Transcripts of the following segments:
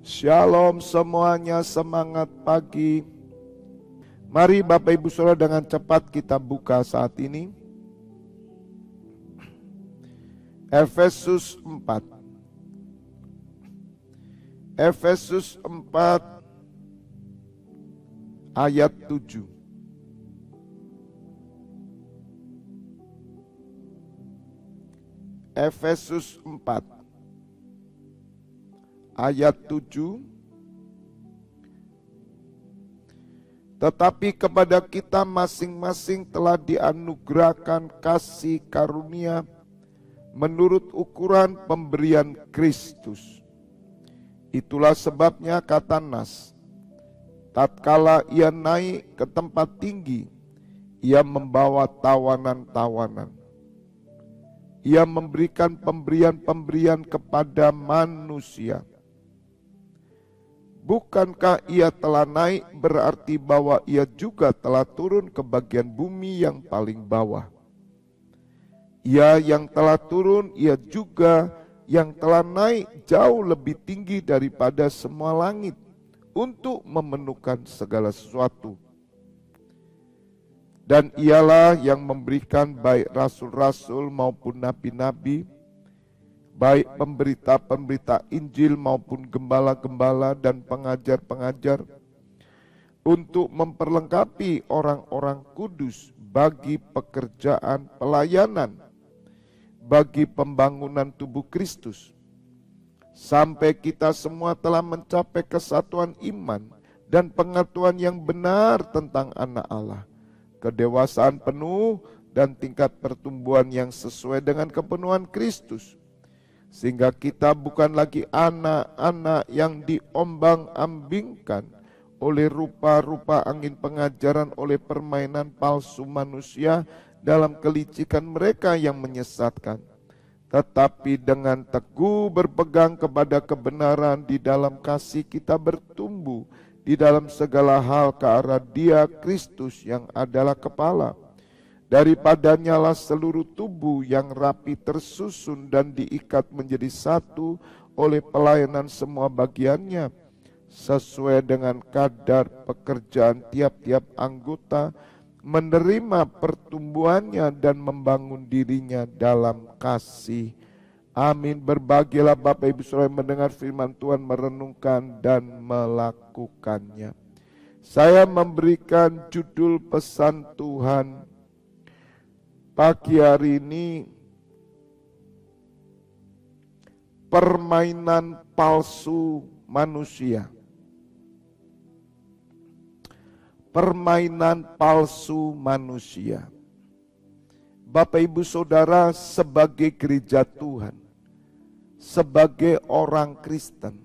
Shalom semuanya, semangat pagi. Mari Bapak Ibu Saudara dengan cepat kita buka saat ini. Efesus 4. Efesus 4 ayat 7. Efesus 4 ayat 7. Tetapi kepada kita masing-masing telah dianugerahkan kasih karunia menurut ukuran pemberian Kristus. Itulah sebabnya kata Nas, tatkala ia naik ke tempat tinggi, ia membawa tawanan-tawanan. Ia memberikan pemberian-pemberian kepada manusia. Bukankah ia telah naik berarti bahwa ia juga telah turun ke bagian bumi yang paling bawah? Ia yang telah turun, ia juga yang telah naik jauh lebih tinggi daripada semua langit untuk memenuhkan segala sesuatu. Dan ialah yang memberikan baik rasul-rasul maupun nabi-nabi, baik pemberita-pemberita Injil maupun gembala-gembala dan pengajar-pengajar, untuk memperlengkapi orang-orang kudus bagi pekerjaan pelayanan, bagi pembangunan tubuh Kristus, sampai kita semua telah mencapai kesatuan iman dan pengetahuan yang benar tentang Anak Allah, kedewasaan penuh dan tingkat pertumbuhan yang sesuai dengan kepenuhan Kristus, sehingga kita bukan lagi anak-anak yang diombang-ambingkan oleh rupa-rupa angin pengajaran, oleh permainan palsu manusia dalam kelicikan mereka yang menyesatkan, tetapi dengan teguh berpegang kepada kebenaran di dalam kasih kita bertumbuh di dalam segala hal ke arah Dia Kristus yang adalah kepala. Daripadanya lah seluruh tubuh yang rapi tersusun dan diikat menjadi satu oleh pelayanan semua bagiannya, sesuai dengan kadar pekerjaan tiap-tiap anggota, menerima pertumbuhannya dan membangun dirinya dalam kasih. Amin. Berbahagialah Bapak Ibu Saudara mendengar firman Tuhan, merenungkan dan melakukannya. Saya memberikan judul pesan Tuhan pagi hari ini, permainan palsu manusia. Permainan palsu manusia. Bapak Ibu Saudara, sebagai gereja Tuhan, sebagai orang Kristen,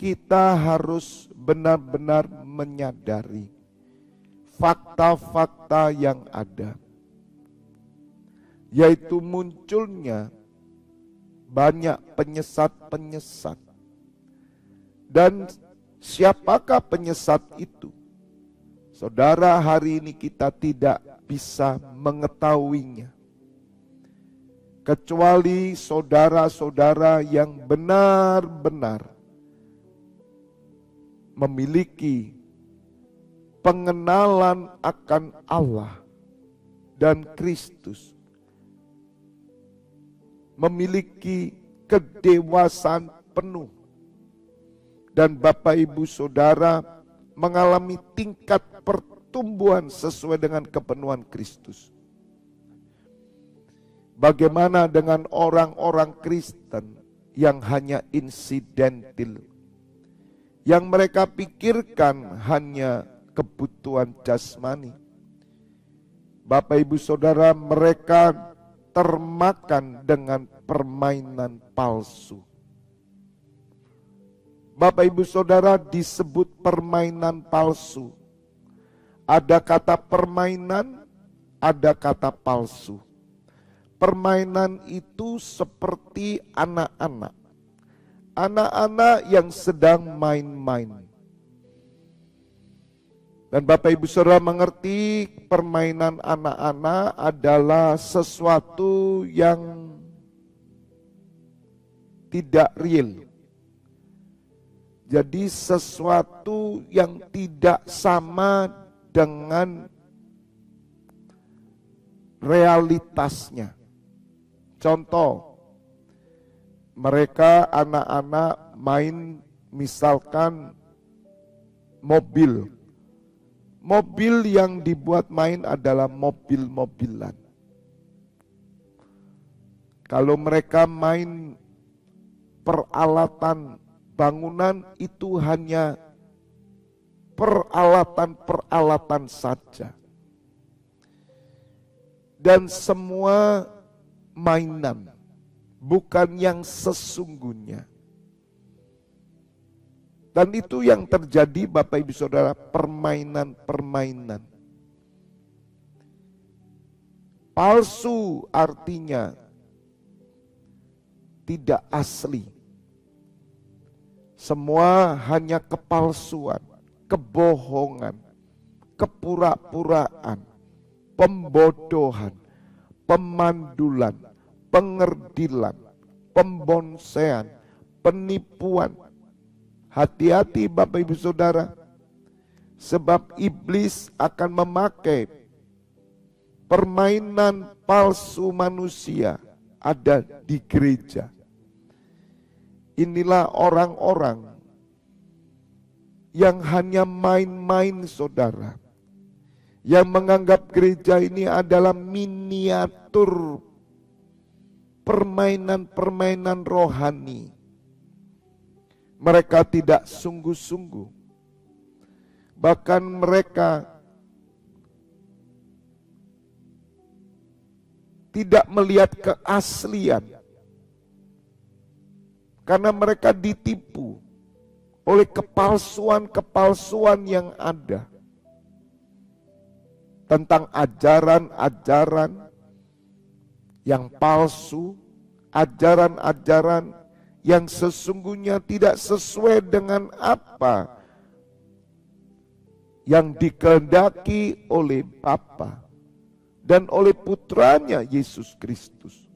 kita harus benar-benar menyadari fakta-fakta yang ada, yaitu munculnya banyak penyesat-penyesat. Dan siapakah penyesat itu? Saudara, hari ini kita tidak bisa mengetahuinya, kecuali saudara-saudara yang benar-benar memiliki pengenalan akan Allah dan Kristus, memiliki kedewasaan penuh, dan Bapak Ibu Saudara mengalami tingkat pertumbuhan sesuai dengan kepenuhan Kristus. Bagaimana dengan orang-orang Kristen yang hanya insidental, yang mereka pikirkan hanya kebutuhan jasmani? Bapak Ibu Saudara, mereka termakan dengan permainan palsu. Bapak Ibu Saudara, disebut permainan palsu. Ada kata permainan, ada kata palsu. Permainan itu seperti anak-anak. Anak-anak yang sedang main-main. Dan Bapak Ibu Saudara mengerti, permainan anak-anak adalah sesuatu yang tidak real. Jadi sesuatu yang tidak sama dengan realitasnya. Contoh, mereka anak-anak main misalkan mobil. Mobil yang dibuat main adalah mobil-mobilan. Kalau mereka main peralatan bangunan, itu hanya peralatan-peralatan saja. Dan semua mainan, bukan yang sesungguhnya. Dan itu yang terjadi Bapak Ibu Saudara, permainan-permainan. Palsu artinya tidak asli. Semua hanya kepalsuan, kebohongan, kepura-puraan, pembodohan, pemandulan, pengerdilan, pembonsean, penipuan. Hati-hati Bapak Ibu Saudara, sebab iblis akan memakai permainan palsu manusia ada di gereja. Inilah orang-orang yang hanya main-main saudara, yang menganggap gereja ini adalah miniatur permainan-permainan rohani. Mereka tidak sungguh-sungguh. Bahkan mereka tidak melihat keaslian. Karena mereka ditipu oleh kepalsuan-kepalsuan yang ada. Tentang ajaran-ajaran yang palsu, ajaran-ajaran yang sesungguhnya tidak sesuai dengan apa yang dikehendaki oleh Bapa dan oleh putranya Yesus Kristus.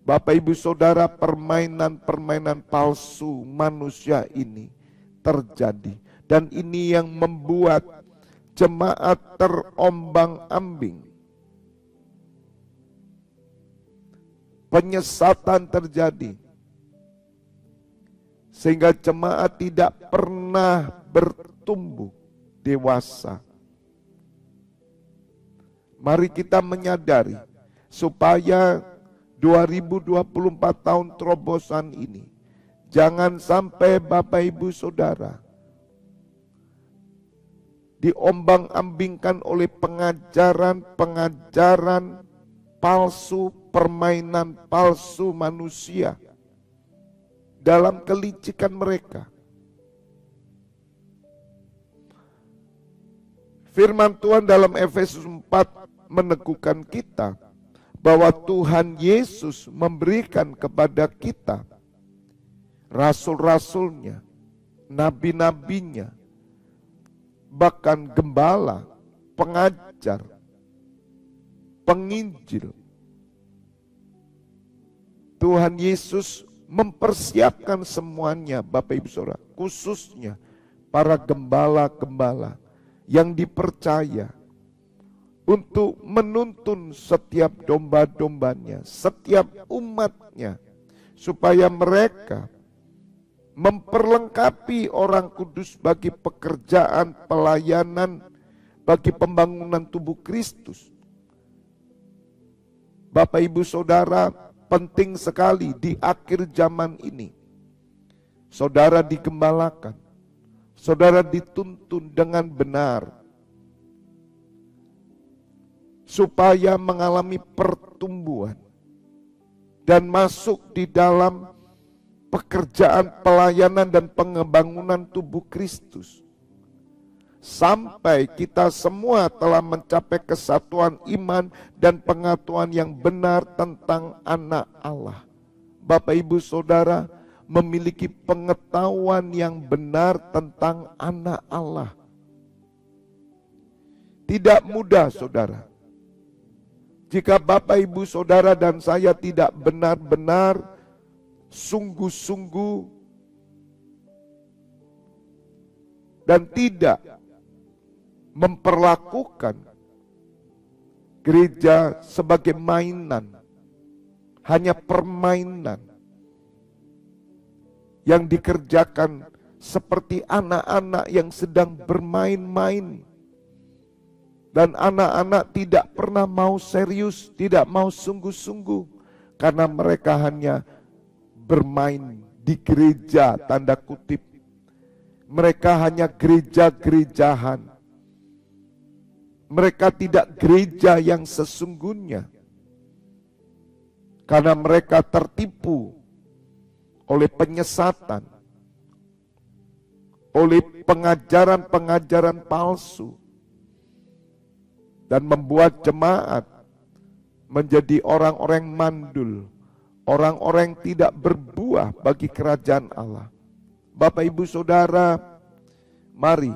Bapak Ibu Saudara, permainan-permainan palsu manusia ini terjadi. Dan ini yang membuat jemaat terombang-ambing. Penyesatan terjadi. Sehingga jemaat tidak pernah bertumbuh dewasa. Mari kita menyadari supaya 2024 tahun terobosan ini jangan sampai Bapak Ibu Saudara diombang-ambingkan oleh pengajaran-pengajaran palsu, permainan palsu manusia dalam kelicikan mereka. Firman Tuhan dalam Efesus 4 meneguhkan kita bahwa Tuhan Yesus memberikan kepada kita rasul-rasulnya, nabi-nabinya, bahkan gembala, pengajar, penginjil. Tuhan Yesus mempersiapkan semuanya Bapak Ibu Saudara, khususnya para gembala-gembala yang dipercaya untuk menuntun setiap domba-dombanya, setiap umatnya, supaya mereka memperlengkapi orang kudus bagi pekerjaan pelayanan, bagi pembangunan tubuh Kristus. Bapak Ibu Saudara, penting sekali di akhir zaman ini, saudara digembalakan, saudara dituntun dengan benar, supaya mengalami pertumbuhan dan masuk di dalam pekerjaan pelayanan dan pengembangan tubuh Kristus. Sampai kita semua telah mencapai kesatuan iman dan pengetahuan yang benar tentang anak Allah. Bapak Ibu Saudara memiliki pengetahuan yang benar tentang anak Allah. Tidak mudah saudara. Jika Bapak Ibu Saudara dan saya tidak benar-benar sungguh-sungguh dan tidak memperlakukan gereja sebagai mainan, hanya permainan yang dikerjakan seperti anak-anak yang sedang bermain-main. Dan anak-anak tidak pernah mau serius, tidak mau sungguh-sungguh, karena mereka hanya bermain di gereja, tanda kutip. Mereka hanya gereja-gerejahan. Mereka tidak gereja yang sesungguhnya. Karena mereka tertipu oleh penyesatan, oleh pengajaran-pengajaran palsu, dan membuat jemaat menjadi orang-orang mandul, orang-orang tidak berbuah bagi kerajaan Allah. Bapak Ibu Saudara, mari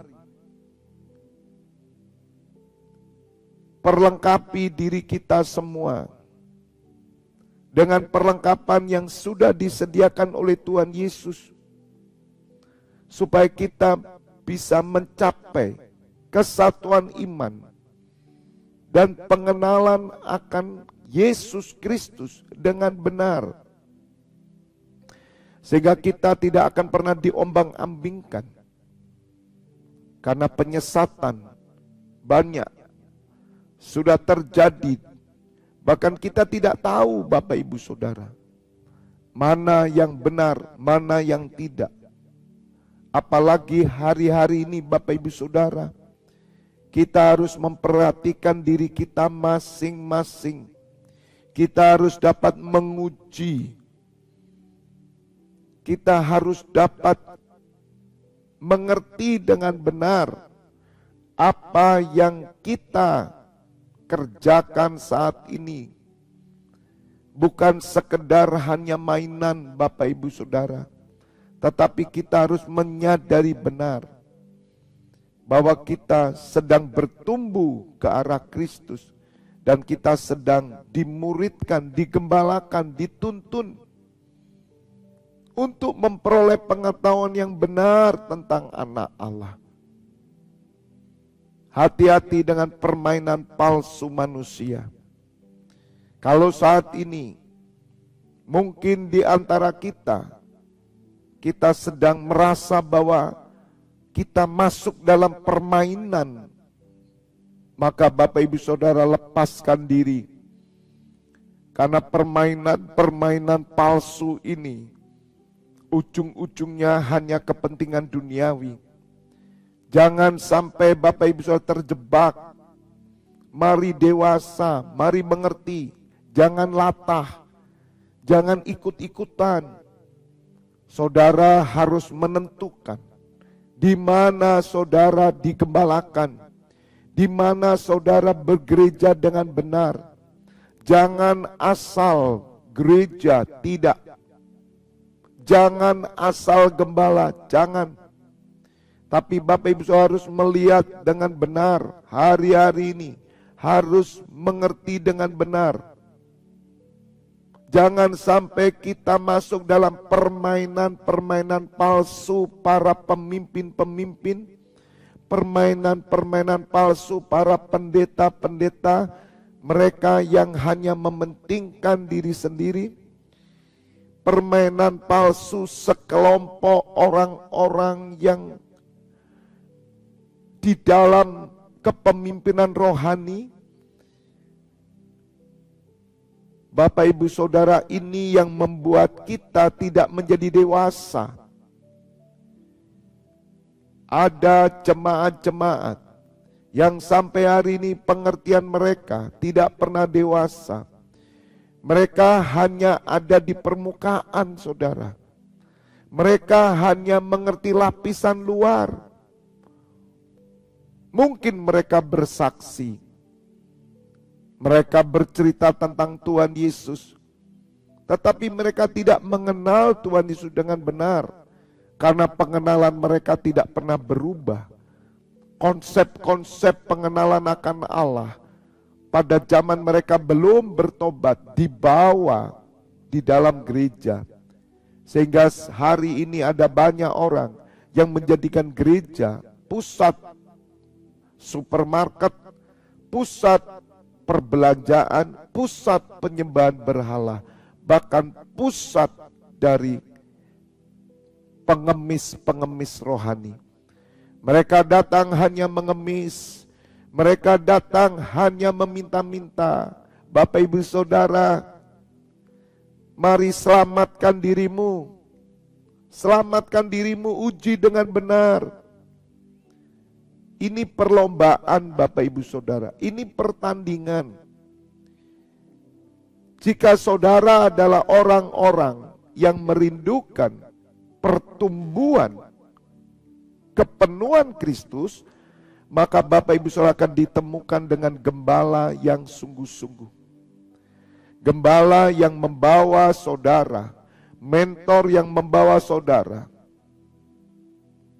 perlengkapi diri kita semua dengan perlengkapan yang sudah disediakan oleh Tuhan Yesus, supaya kita bisa mencapai kesatuan iman dan pengenalan akan Yesus Kristus dengan benar, sehingga kita tidak akan pernah diombang-ambingkan, karena penyesatan banyak sudah terjadi. Bahkan kita tidak tahu, Bapak Ibu Saudara, mana yang benar, mana yang tidak. Apalagi hari-hari ini, Bapak Ibu Saudara, kita harus memperhatikan diri kita masing-masing. Kita harus dapat menguji. Kita harus dapat mengerti dengan benar apa yang kita kerjakan saat ini. Bukan sekedar hanya mainan, Bapak Ibu Saudara, tetapi kita harus menyadari benar bahwa kita sedang bertumbuh ke arah Kristus, dan kita sedang dimuridkan, digembalakan, dituntun untuk memperoleh pengetahuan yang benar tentang anak Allah. Hati-hati dengan permainan palsu manusia. Kalau saat ini mungkin di antara kita sedang merasa bahwa kita masuk dalam permainan, maka Bapak Ibu Saudara lepaskan diri. Karena permainan palsu ini ujung-ujungnya hanya kepentingan duniawi. Jangan sampai Bapak Ibu Saudara terjebak. Mari dewasa, mari mengerti. Jangan latah, jangan ikut-ikutan. Saudara harus menentukan di mana saudara digembalakan, di mana saudara bergereja dengan benar. Jangan asal gereja, tidak. Jangan asal gembala, jangan. Tapi Bapak Ibu Saudara harus melihat dengan benar hari-hari ini, harus mengerti dengan benar. Jangan sampai kita masuk dalam permainan-permainan palsu para pemimpin-pemimpin, permainan-permainan palsu para pendeta-pendeta, mereka yang hanya mementingkan diri sendiri, permainan palsu sekelompok orang-orang yang di dalam kepemimpinan rohani. Bapak Ibu Saudara, ini yang membuat kita tidak menjadi dewasa. Ada jemaat-jemaat yang sampai hari ini pengertian mereka tidak pernah dewasa. Mereka hanya ada di permukaan, saudara. Mereka hanya mengerti lapisan luar. Mungkin mereka bersaksi, mereka bercerita tentang Tuhan Yesus, tetapi mereka tidak mengenal Tuhan Yesus dengan benar, karena pengenalan mereka tidak pernah berubah. Konsep-konsep pengenalan akan Allah pada zaman mereka belum bertobat dibawa di dalam gereja, sehingga hari ini ada banyak orang yang menjadikan gereja pusat supermarket, pusat perbelanjaan, pusat penyembahan berhala, bahkan pusat dari pengemis-pengemis rohani. Mereka datang hanya mengemis, mereka datang hanya meminta-minta. Bapak Ibu Saudara, mari selamatkan dirimu. Selamatkan dirimu, uji dengan benar. Ini perlombaan Bapak Ibu Saudara, ini pertandingan. Jika saudara adalah orang-orang yang merindukan pertumbuhan kepenuhan Kristus, maka Bapak Ibu Saudara akan ditemukan dengan gembala yang sungguh-sungguh. Gembala yang membawa saudara, mentor yang membawa saudara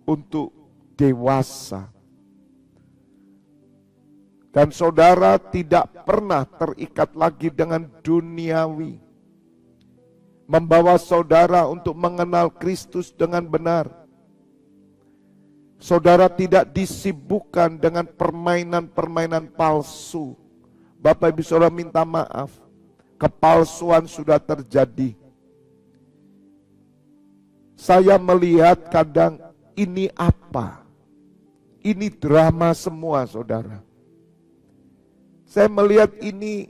untuk dewasa. Dan saudara tidak pernah terikat lagi dengan duniawi. Membawa saudara untuk mengenal Kristus dengan benar. Saudara tidak disibukkan dengan permainan-permainan palsu. Bapak Ibu Saudara minta maaf, kepalsuan sudah terjadi. Saya melihat kadang ini apa? Ini drama semua saudara. Saya melihat ini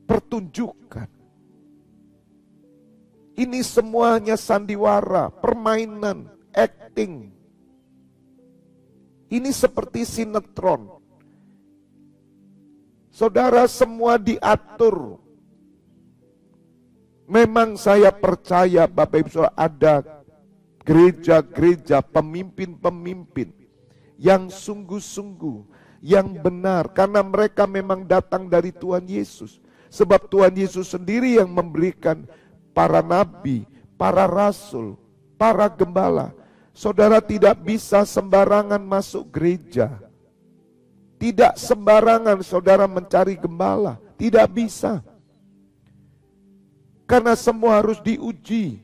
pertunjukan. Ini semuanya sandiwara, permainan, acting. Ini seperti sinetron. Saudara, semua diatur. Memang saya percaya Bapak Ibu Saudara ada gereja-gereja, pemimpin-pemimpin yang sungguh-sungguh, yang benar. Karena mereka memang datang dari Tuhan Yesus. Sebab Tuhan Yesus sendiri yang memberikan para nabi, para rasul, para gembala. Saudara tidak bisa sembarangan masuk gereja. Tidak sembarangan saudara mencari gembala. Tidak bisa. Karena semua harus diuji.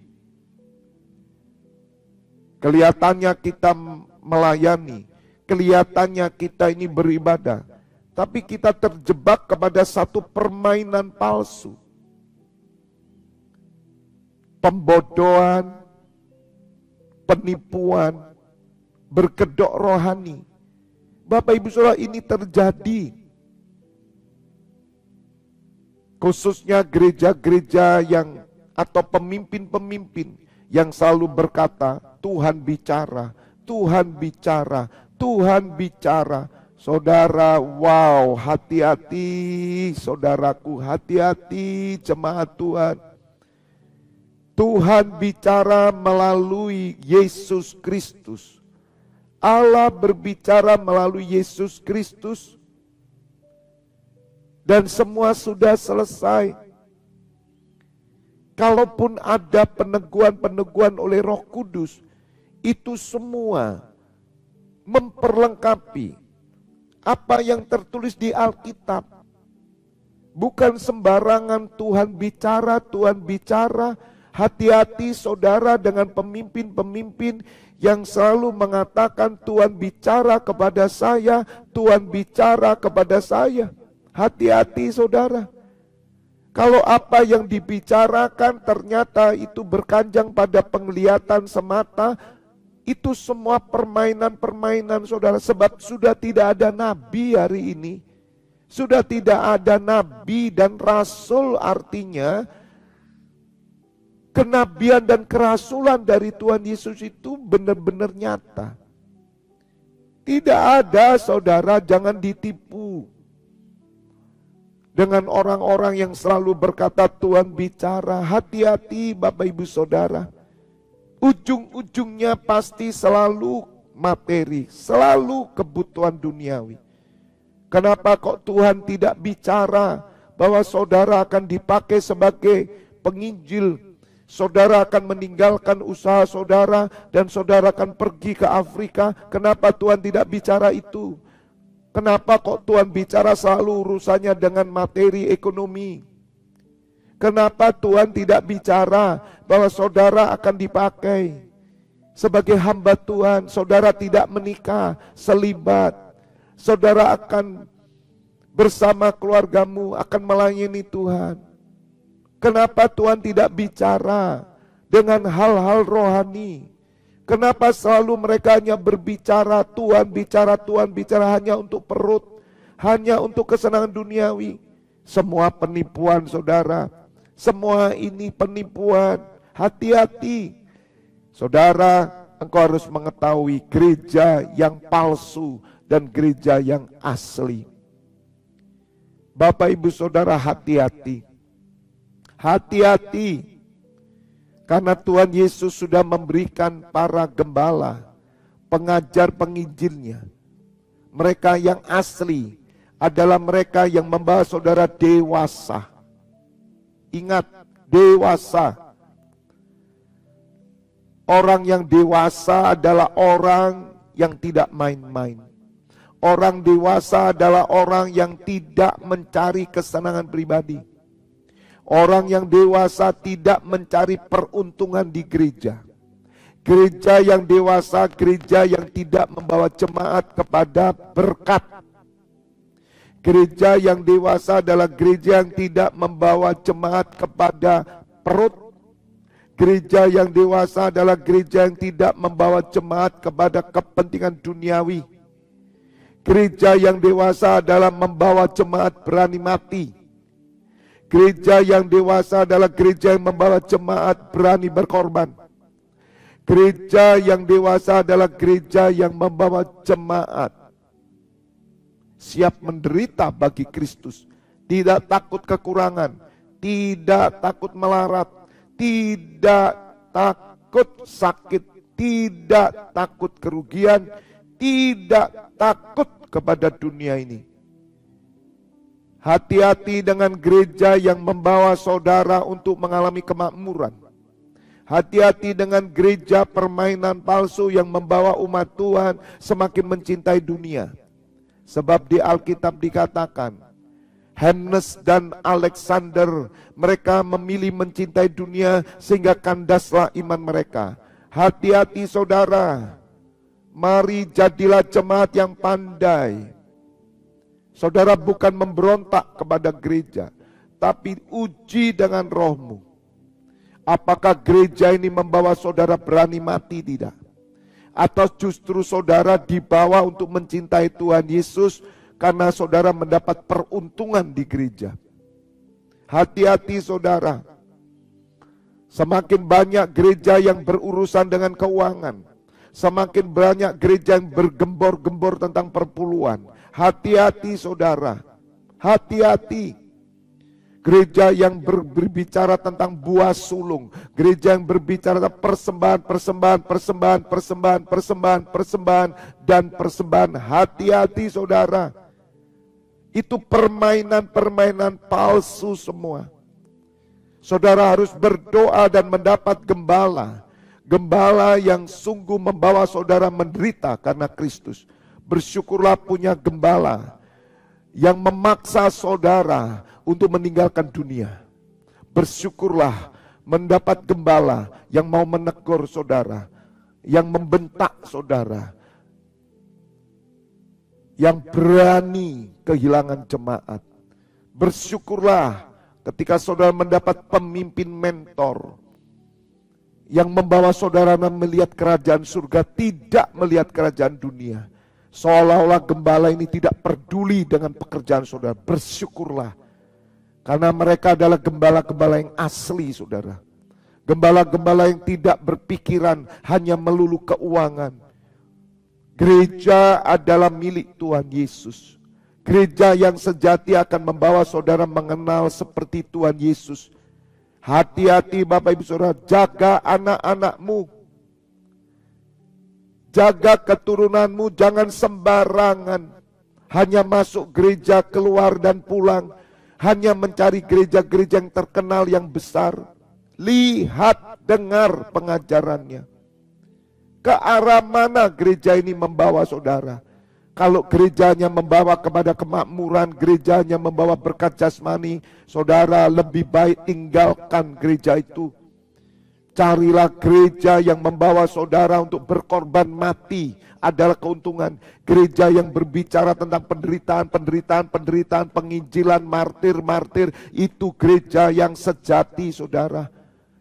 Kelihatannya kita melayani. Kelihatannya kita ini beribadah. Tapi kita terjebak kepada satu permainan palsu. Pembodohan, penipuan, berkedok rohani. Bapak Ibu Saudara, ini terjadi. Khususnya gereja-gereja yang atau pemimpin-pemimpin yang selalu berkata, Tuhan bicara, Tuhan bicara, Tuhan bicara. Saudara, wow, hati-hati saudaraku, hati-hati jemaat Tuhan. Tuhan bicara melalui Yesus Kristus. Allah berbicara melalui Yesus Kristus. Dan semua sudah selesai. Kalaupun ada peneguhan-peneguhan oleh Roh Kudus, itu semua memperlengkapi apa yang tertulis di Alkitab. Bukan sembarangan Tuhan bicara, Tuhan bicara. Hati-hati saudara dengan pemimpin-pemimpin yang selalu mengatakan Tuhan bicara kepada saya, Tuhan bicara kepada saya. Hati-hati saudara. Kalau apa yang dibicarakan ternyata itu berkanjang pada penglihatan semata, itu semua permainan-permainan saudara. Sebab sudah tidak ada nabi hari ini. Sudah tidak ada nabi dan rasul, artinya kenabian dan kerasulan dari Tuhan Yesus itu benar-benar nyata. Tidak ada saudara, jangan ditipu dengan orang-orang yang selalu berkata Tuhan bicara. Hati-hati Bapak Ibu Saudara. Ujung-ujungnya pasti selalu materi, selalu kebutuhan duniawi. Kenapa kok Tuhan tidak bicara bahwa saudara akan dipakai sebagai penginjil? Saudara akan meninggalkan usaha saudara dan saudara akan pergi ke Afrika. Kenapa Tuhan tidak bicara itu? Kenapa kok Tuhan bicara selalu urusannya dengan materi ekonomi? Kenapa Tuhan tidak bicara bahwa saudara akan dipakai? Sebagai hamba Tuhan, saudara tidak menikah, selibat. Saudara akan bersama keluargamu, akan melayani Tuhan. Kenapa Tuhan tidak bicara dengan hal-hal rohani? Kenapa selalu mereka hanya berbicara, Tuhan bicara hanya untuk perut, hanya untuk kesenangan duniawi? Semua penipuan saudara, semua ini penipuan. Hati-hati. Saudara, engkau harus mengetahui gereja yang palsu dan gereja yang asli. Bapak ibu saudara, hati-hati. Hati-hati. Karena Tuhan Yesus sudah memberikan para gembala, pengajar penginjilnya. Mereka yang asli adalah mereka yang membawa saudara dewasa. Ingat, dewasa. Orang yang dewasa adalah orang yang tidak main-main. Orang dewasa adalah orang yang tidak mencari kesenangan pribadi. Orang yang dewasa tidak mencari peruntungan di gereja. Gereja yang dewasa, gereja yang tidak membawa jemaat kepada berkat. Gereja yang dewasa adalah gereja yang tidak membawa jemaat kepada perut. Gereja yang dewasa adalah gereja yang tidak membawa jemaat kepada kepentingan duniawi. Gereja yang dewasa adalah membawa jemaat berani mati. Gereja yang dewasa adalah gereja yang membawa jemaat berani berkorban. Gereja yang dewasa adalah gereja yang membawa jemaat siap menderita bagi Kristus. Tidak takut kekurangan, tidak takut melarat, tidak takut sakit, tidak takut kerugian, tidak takut kepada dunia ini. Hati-hati dengan gereja yang membawa saudara untuk mengalami kemakmuran. Hati-hati dengan gereja permainan palsu yang membawa umat Tuhan semakin mencintai dunia. Sebab di Alkitab dikatakan, Hamnes dan Alexander, mereka memilih mencintai dunia sehingga kandaslah iman mereka. Hati-hati saudara, mari jadilah jemaat yang pandai. Saudara bukan memberontak kepada gereja, tapi uji dengan rohmu. Apakah gereja ini membawa saudara berani mati, tidak? Atau justru saudara dibawa untuk mencintai Tuhan Yesus karena saudara mendapat peruntungan di gereja? Hati-hati saudara. Semakin banyak gereja yang berurusan dengan keuangan, semakin banyak gereja yang bergembor-gembor tentang perpuluhan. Hati-hati saudara, hati-hati. Gereja yang berbicara tentang buah sulung, gereja yang berbicara tentang persembahan, dan persembahan. Hati-hati saudara. Itu permainan-permainan palsu semua. Saudara harus berdoa dan mendapat gembala. Gembala yang sungguh membawa saudara menderita karena Kristus. Bersyukurlah punya gembala yang memaksa saudara untuk meninggalkan dunia. Bersyukurlah mendapat gembala yang mau menegur saudara, yang membentak saudara, yang berani kehilangan jemaat. Bersyukurlah ketika saudara mendapat pemimpin mentor yang membawa saudara melihat kerajaan surga, tidak melihat kerajaan dunia. Seolah-olah gembala ini tidak peduli dengan pekerjaan saudara. Bersyukurlah, karena mereka adalah gembala-gembala yang asli saudara. Gembala-gembala yang tidak berpikiran hanya melulu keuangan. Gereja adalah milik Tuhan Yesus. Gereja yang sejati akan membawa saudara mengenal seperti Tuhan Yesus. Hati-hati Bapak Ibu Saudara, jaga anak-anakmu. Jaga keturunanmu, jangan sembarangan. Hanya masuk gereja, keluar dan pulang. Hanya mencari gereja-gereja yang terkenal, yang besar. Lihat, dengar pengajarannya. Ke arah mana gereja ini membawa saudara? Kalau gerejanya membawa kepada kemakmuran, gerejanya membawa berkat jasmani, saudara lebih baik tinggalkan gereja itu. Carilah gereja yang membawa saudara untuk berkorban mati adalah keuntungan. Gereja yang berbicara tentang penderitaan, penginjilan, martir, itu gereja yang sejati, saudara.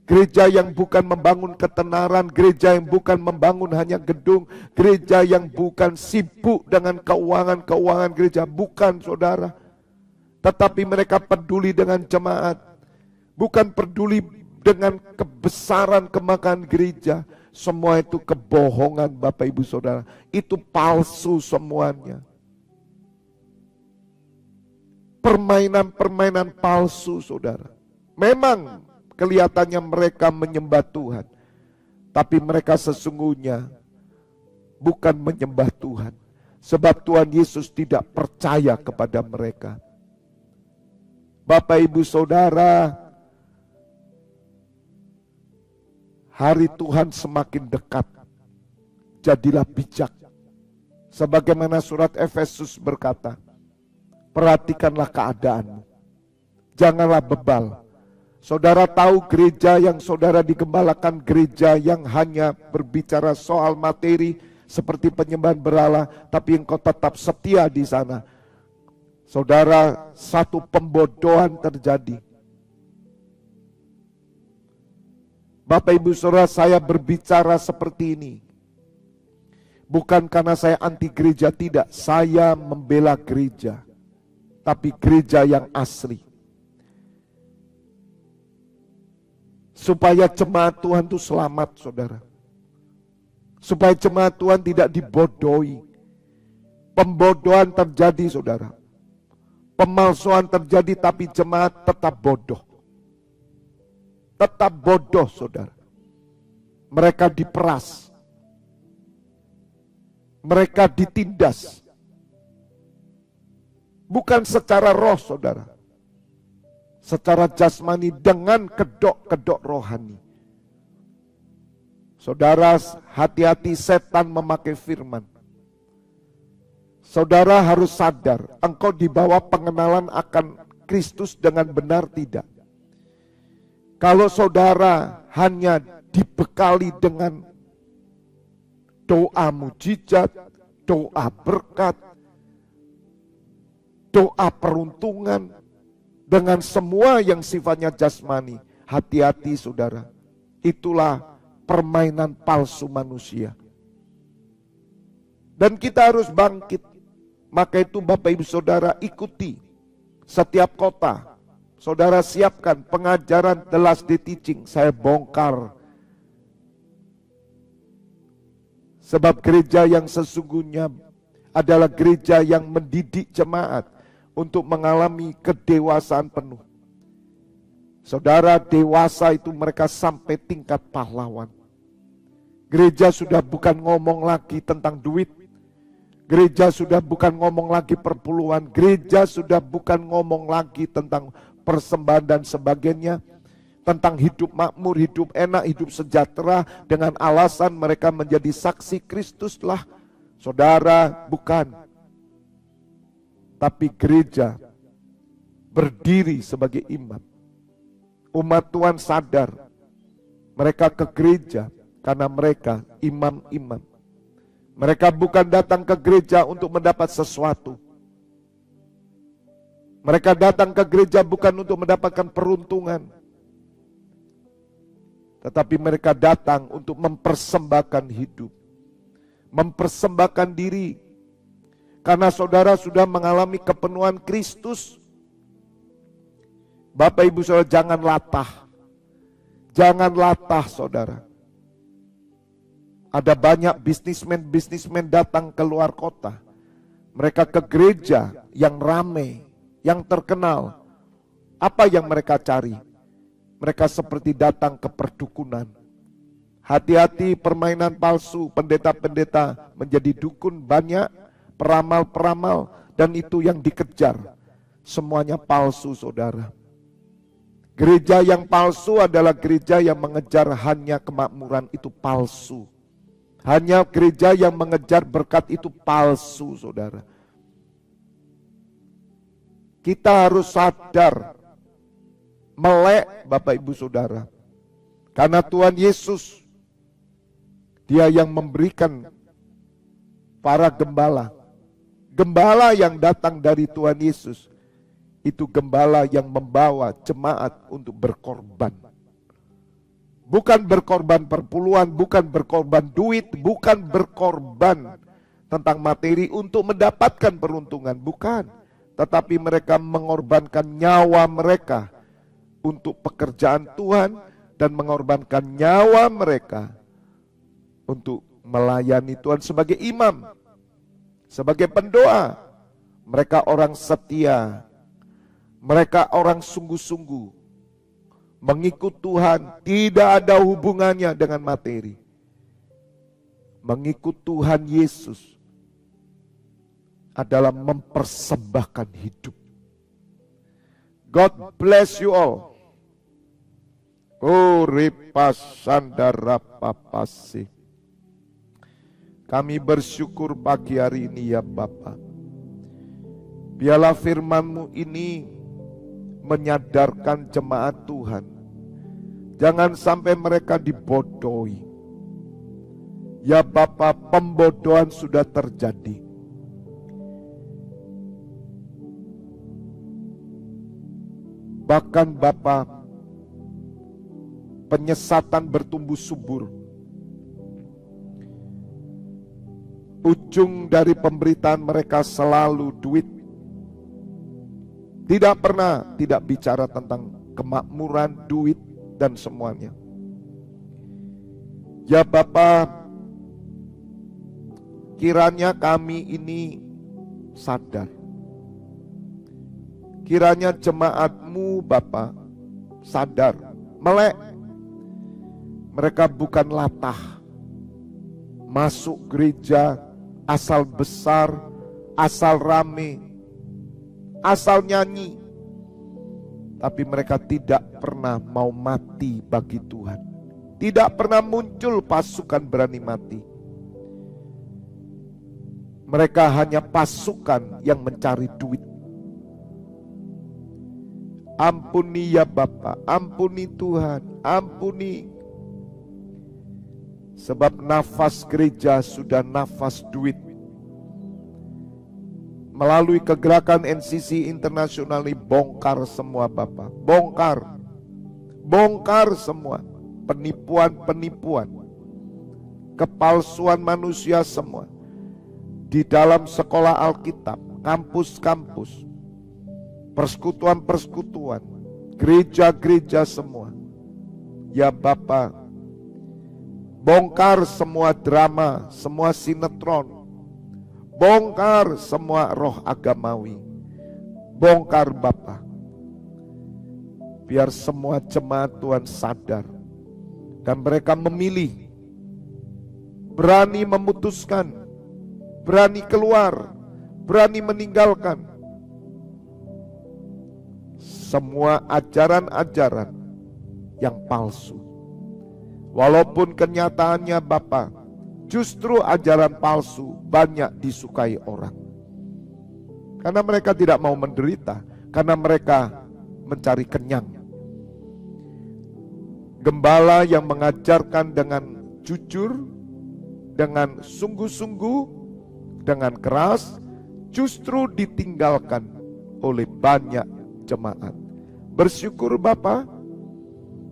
Gereja yang bukan membangun ketenaran, gereja yang bukan membangun hanya gedung, gereja yang bukan sibuk dengan keuangan gereja, bukan, saudara. Tetapi mereka peduli dengan jemaat, bukan peduli dengan kebesaran kemakanan gereja. Semua itu kebohongan, Bapak Ibu Saudara. Itu palsu semuanya. Permainan palsu, saudara. Memang kelihatannya mereka menyembah Tuhan, tapi mereka sesungguhnya bukan menyembah Tuhan. Sebab Tuhan Yesus tidak percaya kepada mereka. Bapak Ibu Saudara, hari Tuhan semakin dekat. Jadilah bijak. Sebagaimana surat Efesus berkata, perhatikanlah keadaanmu. Janganlah bebal. Saudara tahu gereja yang saudara digembalakan, gereja yang hanya berbicara soal materi seperti penyembahan berhala, tapi engkau tetap setia di sana. Saudara, satu pembodohan terjadi. Bapak Ibu Saudara, saya berbicara seperti ini bukan karena saya anti gereja, tidak. Saya membela gereja, tapi gereja yang asli. Supaya jemaat Tuhan itu selamat, saudara. Supaya jemaat Tuhan tidak dibodohi. Pembodohan terjadi, saudara. Pemalsuan terjadi, tapi jemaat tetap bodoh. Tetap bodoh, saudara. Mereka diperas. Mereka ditindas. Bukan secara roh, saudara. Secara jasmani dengan kedok-kedok rohani. Saudara, hati-hati, setan memakai firman. Saudara harus sadar, engkau dibawa pengenalan akan Kristus dengan benar tidak. Kalau saudara hanya dibekali dengan doa mujizat, doa berkat, doa peruntungan, dengan semua yang sifatnya jasmani, hati-hati, saudara. Itulah permainan palsu manusia. Dan kita harus bangkit. Maka itu Bapak Ibu Saudara, ikuti setiap kota. Saudara siapkan pengajaran The Last Day Teaching. Saya bongkar. Sebab gereja yang sesungguhnya adalah gereja yang mendidik jemaat untuk mengalami kedewasaan penuh. Saudara, dewasa itu mereka sampai tingkat pahlawan. Gereja sudah bukan ngomong lagi tentang duit. Gereja sudah bukan ngomong lagi perpuluhan. Gereja sudah bukan ngomong lagi tentang persembahan dan sebagainya, tentang hidup makmur, hidup enak, hidup sejahtera dengan alasan mereka menjadi saksi Kristus lah. Saudara, bukan. Tapi gereja berdiri sebagai imam. Umat Tuhan sadar mereka ke gereja karena mereka imam-imam. Mereka bukan datang ke gereja untuk mendapat sesuatu. Mereka datang ke gereja bukan untuk mendapatkan peruntungan, tetapi mereka datang untuk mempersembahkan hidup, mempersembahkan diri. Karena saudara sudah mengalami kepenuhan Kristus. Bapak Ibu Saudara, jangan latah. Jangan latah, saudara. Ada banyak bisnismen datang ke luar kota. Mereka ke gereja yang ramai, yang terkenal. Apa yang mereka cari? Mereka seperti datang ke perdukunan. Hati-hati permainan palsu, pendeta-pendeta menjadi dukun banyak, peramal-peramal, dan itu yang dikejar. Semuanya palsu, saudara. Gereja yang palsu adalah gereja yang mengejar hanya kemakmuran, itu palsu. Hanya gereja yang mengejar berkat, itu palsu, saudara. Kita harus sadar, melek Bapak Ibu Saudara. Karena Tuhan Yesus, Dia yang memberikan para gembala. Gembala yang datang dari Tuhan Yesus, itu gembala yang membawa jemaat untuk berkorban. Bukan berkorban perpuluhan, bukan berkorban duit, bukan berkorban tentang materi untuk mendapatkan peruntungan, bukan. Tetapi mereka mengorbankan nyawa mereka untuk pekerjaan Tuhan dan mengorbankan nyawa mereka untuk melayani Tuhan sebagai imam, sebagai pendoa. Mereka orang setia, mereka orang sungguh-sungguh mengikut Tuhan, tidak ada hubungannya dengan materi. Mengikut Tuhan Yesus adalah mempersembahkan hidup. God bless you all. Oh, repasandara papasi. Kami bersyukur pagi hari ini ya Bapa. Biarlah firman-Mu ini menyadarkan jemaat Tuhan. Jangan sampai mereka dibodohi. Ya Bapa, pembodohan sudah terjadi. Bahkan Bapa, penyesatan bertumbuh subur. Ujung dari pemberitaan mereka selalu duit. Tidak pernah tidak bicara tentang kemakmuran, duit, dan semuanya. Ya Bapa, kiranya kami ini sadar. Kiranya jemaat-Mu Bapa sadar, melek. Mereka bukan latah. Masuk gereja asal besar, asal rame, asal nyanyi. Tapi mereka tidak pernah mau mati bagi Tuhan. Tidak pernah muncul pasukan berani mati. Mereka hanya pasukan yang mencari duit. Ampuni ya Bapa, ampuni Tuhan, ampuni. Sebab nafas gereja sudah nafas duit. Melalui kegerakan NCC Internasional ini bongkar semua Bapa. Bongkar. Bongkar semua. Penipuan-penipuan. Kepalsuan manusia semua. Di dalam sekolah Alkitab. Kampus-kampus. Persekutuan-persekutuan. Gereja-gereja semua. Ya Bapa. Bongkar semua drama. Semua sinetron. Bongkar semua roh agamawi. Bongkar Bapa. Biar semua jemaat Tuhan sadar. Dan mereka memilih. Berani memutuskan. Berani keluar. Berani meninggalkan. Semua ajaran-ajaran yang palsu. Walaupun kenyataannya Bapa, justru ajaran palsu banyak disukai orang. Karena mereka tidak mau menderita. Karena mereka mencari kenyang. Gembala yang mengajarkan dengan jujur, dengan sungguh-sungguh, dengan keras, justru ditinggalkan oleh banyak jemaat. Bersyukur Bapa,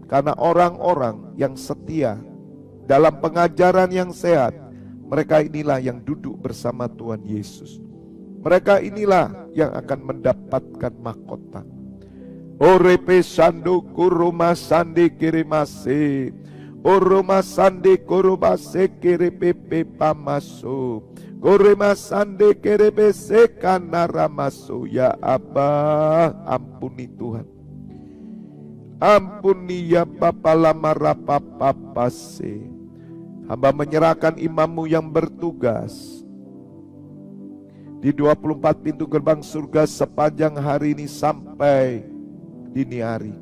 karena orang-orang yang setia dalam pengajaran yang sehat, mereka inilah yang duduk bersama Tuhan Yesus. Mereka inilah yang akan mendapatkan mahkota. Orepe sando kuruma sande kirimase. Oroma sande korobase kirepepe pamaso. Gorema sande kerebe sekanaramaso. Ya Abah, ampuni Tuhan. Ampuni ya Bapa lama rapa papase. Hamba menyerahkan imam-Mu yang bertugas di 24 pintu gerbang surga sepanjang hari ini sampai dini hari.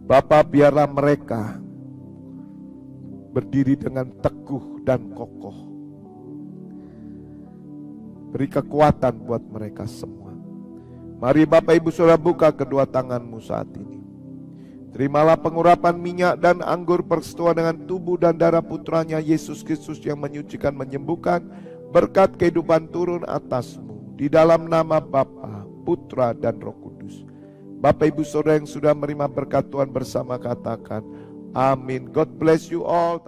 Bapa, biarlah mereka berdiri dengan teguh dan kokoh. Beri kekuatan buat mereka semua. Mari Bapak Ibu Saudara buka kedua tangan-Mu saat ini. Terimalah pengurapan minyak dan anggur persetujuan dengan tubuh dan darah putranya Yesus Kristus yang menyucikan, menyembuhkan. Berkat kehidupan turun atasmu di dalam nama Bapa, Putra dan Roh Kudus. Bapak Ibu Saudara yang sudah menerima berkat Tuhan bersama katakan amin. God bless you all.